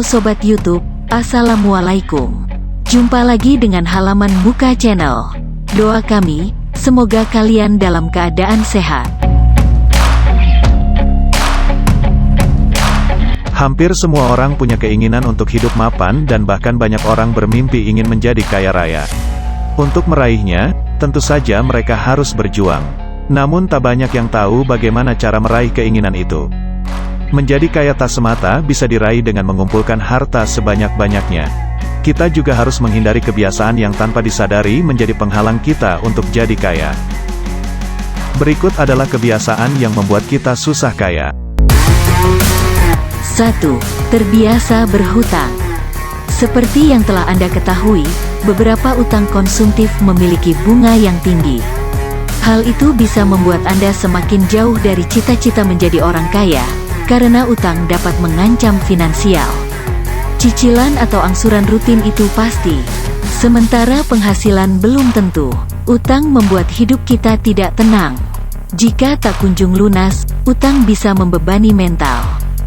Halo Sobat YouTube, Assalamualaikum. Jumpa lagi dengan halaman Muka Channel. Doa kami, semoga kalian dalam keadaan sehat. Hampir semua orang punya keinginan untuk hidup mapan dan bahkan banyak orang bermimpi ingin menjadi kaya raya. Untuk meraihnya, tentu saja mereka harus berjuang. Namun tak banyak yang tahu bagaimana cara meraih keinginan itu. Menjadi kaya tak semata bisa diraih dengan mengumpulkan harta sebanyak-banyaknya. Kita juga harus menghindari kebiasaan yang tanpa disadari menjadi penghalang kita untuk jadi kaya. Berikut adalah kebiasaan yang membuat kita susah kaya. 1. Terbiasa berhutang. Seperti yang telah Anda ketahui, beberapa utang konsumtif memiliki bunga yang tinggi. Hal itu bisa membuat Anda semakin jauh dari cita-cita menjadi orang kaya, karena utang dapat mengancam finansial. Cicilan atau angsuran rutin itu pasti. Sementara penghasilan belum tentu. Utang membuat hidup kita tidak tenang. Jika tak kunjung lunas, utang bisa membebani mental.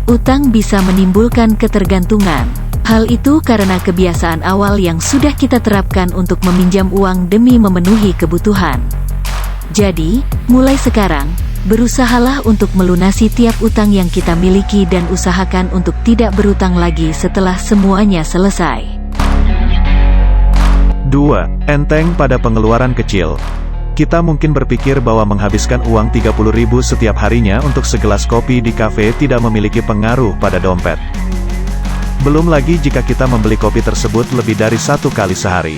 Utang bisa menimbulkan ketergantungan. Hal itu karena kebiasaan awal yang sudah kita terapkan untuk meminjam uang demi memenuhi kebutuhan. Jadi, mulai sekarang, berusahalah untuk melunasi tiap utang yang kita miliki dan usahakan untuk tidak berutang lagi setelah semuanya selesai. 2. Enteng pada pengeluaran kecil. Kita mungkin berpikir bahwa menghabiskan uang 30.000 setiap harinya untuk segelas kopi di kafe tidak memiliki pengaruh pada dompet. Belum lagi jika kita membeli kopi tersebut lebih dari 1 kali sehari.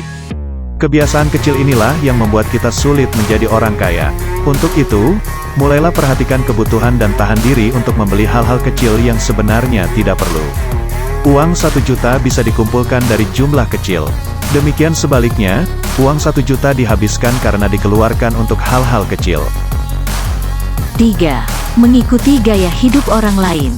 Kebiasaan kecil inilah yang membuat kita sulit menjadi orang kaya. Untuk itu, mulailah perhatikan kebutuhan dan tahan diri untuk membeli hal-hal kecil yang sebenarnya tidak perlu. Uang 1 juta bisa dikumpulkan dari jumlah kecil. Demikian sebaliknya, uang 1 juta dihabiskan karena dikeluarkan untuk hal-hal kecil. 3. Mengikuti gaya hidup orang lain.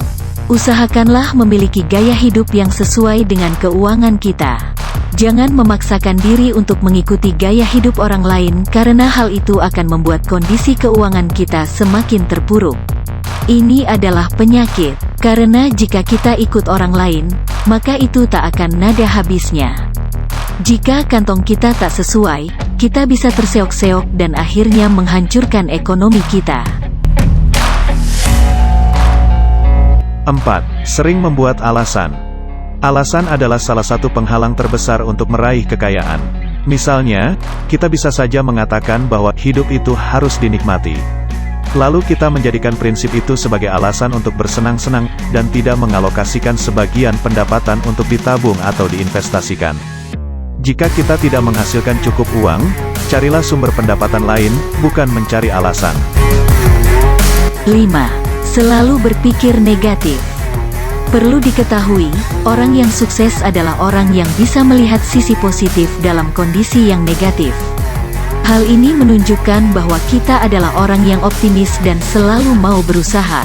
Usahakanlah memiliki gaya hidup yang sesuai dengan keuangan kita. Jangan memaksakan diri untuk mengikuti gaya hidup orang lain karena hal itu akan membuat kondisi keuangan kita semakin terpuruk. Ini adalah penyakit, karena jika kita ikut orang lain, maka itu tak akan nada habisnya. Jika kantong kita tak sesuai, kita bisa terseok-seok dan akhirnya menghancurkan ekonomi kita. 4. Sering membuat alasan. Alasan adalah salah satu penghalang terbesar untuk meraih kekayaan. Misalnya, kita bisa saja mengatakan bahwa hidup itu harus dinikmati. Lalu kita menjadikan prinsip itu sebagai alasan untuk bersenang-senang, dan tidak mengalokasikan sebagian pendapatan untuk ditabung atau diinvestasikan. Jika kita tidak menghasilkan cukup uang, carilah sumber pendapatan lain, bukan mencari alasan. 5. Selalu berpikir negatif. Perlu diketahui, orang yang sukses adalah orang yang bisa melihat sisi positif dalam kondisi yang negatif. Hal ini menunjukkan bahwa kita adalah orang yang optimis dan selalu mau berusaha.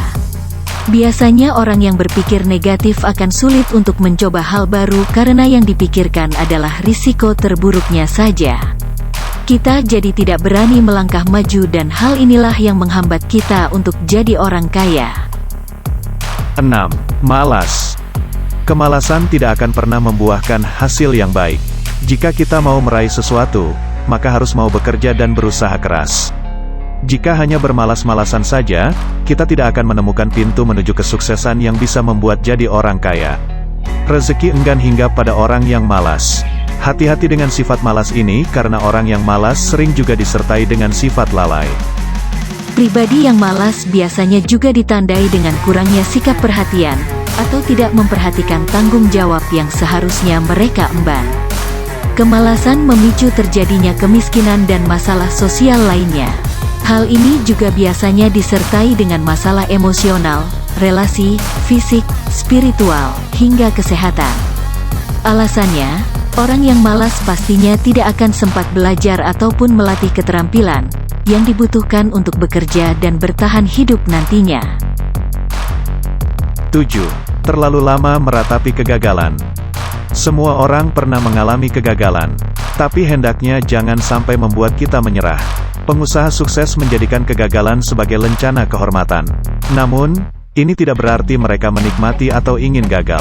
Biasanya orang yang berpikir negatif akan sulit untuk mencoba hal baru karena yang dipikirkan adalah risiko terburuknya saja. Kita jadi tidak berani melangkah maju dan hal inilah yang menghambat kita untuk jadi orang kaya. 6. Malas. Kemalasan tidak akan pernah membuahkan hasil yang baik. Jika kita mau meraih sesuatu, maka harus mau bekerja dan berusaha keras. Jika hanya bermalas-malasan saja, kita tidak akan menemukan pintu menuju kesuksesan yang bisa membuat jadi orang kaya. Rezeki enggan hinggap pada orang yang malas. Hati-hati dengan sifat malas ini karena orang yang malas sering juga disertai dengan sifat lalai. Pribadi yang malas biasanya juga ditandai dengan kurangnya sikap perhatian, atau tidak memperhatikan tanggung jawab yang seharusnya mereka emban. Kemalasan memicu terjadinya kemiskinan dan masalah sosial lainnya. Hal ini juga biasanya disertai dengan masalah emosional, relasi, fisik, spiritual, hingga kesehatan. Alasannya, orang yang malas pastinya tidak akan sempat belajar ataupun melatih keterampilan yang dibutuhkan untuk bekerja dan bertahan hidup nantinya. 7. Terlalu lama meratapi kegagalan. Semua orang pernah mengalami kegagalan, tapi hendaknya jangan sampai membuat kita menyerah. Pengusaha sukses menjadikan kegagalan sebagai lencana kehormatan. Namun, Ini tidak berarti mereka menikmati atau ingin gagal.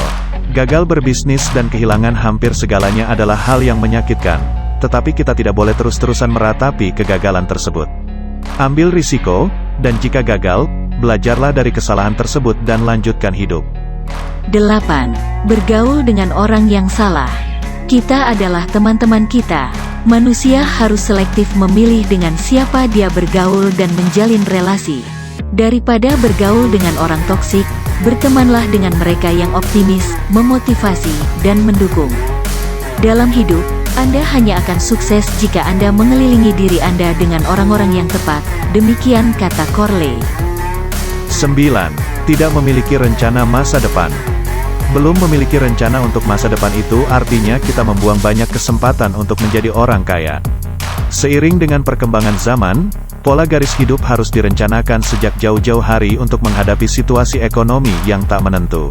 Gagal berbisnis dan kehilangan hampir segalanya adalah hal yang menyakitkan, tetapi kita tidak boleh terus-terusan meratapi kegagalan tersebut. Ambil risiko, dan jika gagal, belajarlah dari kesalahan tersebut dan lanjutkan hidup. 8. Bergaul dengan orang yang salah. Kita adalah teman-teman kita. Manusia harus selektif memilih dengan siapa dia bergaul dan menjalin relasi. Daripada bergaul dengan orang toksik, bertemanlah dengan mereka yang optimis, memotivasi, dan mendukung. Dalam hidup, Anda hanya akan sukses jika Anda mengelilingi diri Anda dengan orang-orang yang tepat, demikian kata Corley. 9. Tidak memiliki rencana masa depan. Belum memiliki rencana untuk masa depan itu artinya kita membuang banyak kesempatan untuk menjadi orang kaya. Seiring dengan perkembangan zaman, pola garis hidup harus direncanakan sejak jauh-jauh hari untuk menghadapi situasi ekonomi yang tak menentu.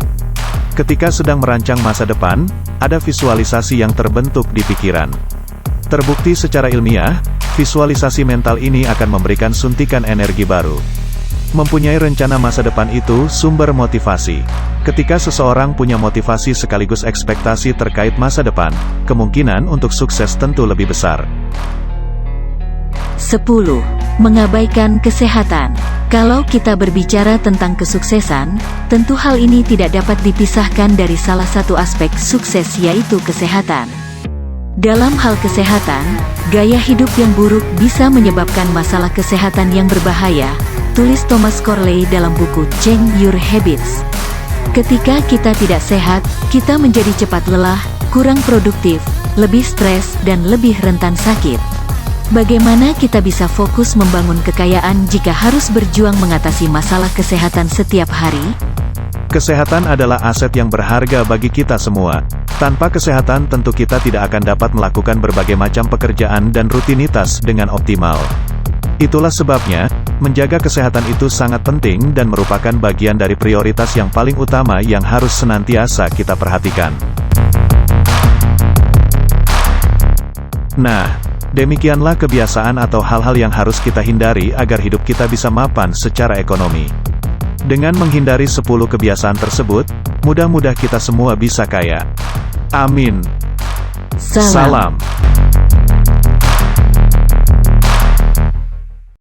Ketika sedang merancang masa depan, ada visualisasi yang terbentuk di pikiran. Terbukti secara ilmiah, visualisasi mental ini akan memberikan suntikan energi baru. Mempunyai rencana masa depan itu sumber motivasi. Ketika seseorang punya motivasi sekaligus ekspektasi terkait masa depan, kemungkinan untuk sukses tentu lebih besar. 10. Mengabaikan kesehatan. Kalau kita berbicara tentang kesuksesan, tentu hal ini tidak dapat dipisahkan dari salah satu aspek sukses, yaitu kesehatan. Dalam hal kesehatan, gaya hidup yang buruk bisa menyebabkan masalah kesehatan yang berbahaya, tulis Thomas Corley dalam buku Change Your Habits. Ketika kita tidak sehat, kita menjadi cepat lelah, kurang produktif, lebih stres, dan lebih rentan sakit. Bagaimana kita bisa fokus membangun kekayaan jika harus berjuang mengatasi masalah kesehatan setiap hari? Kesehatan adalah aset yang berharga bagi kita semua. Tanpa kesehatan tentu kita tidak akan dapat melakukan berbagai macam pekerjaan dan rutinitas dengan optimal. Itulah sebabnya, menjaga kesehatan itu sangat penting dan merupakan bagian dari prioritas yang paling utama yang harus senantiasa kita perhatikan. Nah, demikianlah kebiasaan atau hal-hal yang harus kita hindari agar hidup kita bisa mapan secara ekonomi. Dengan menghindari 10 kebiasaan tersebut, mudah-mudahan kita semua bisa kaya. Amin. Salam.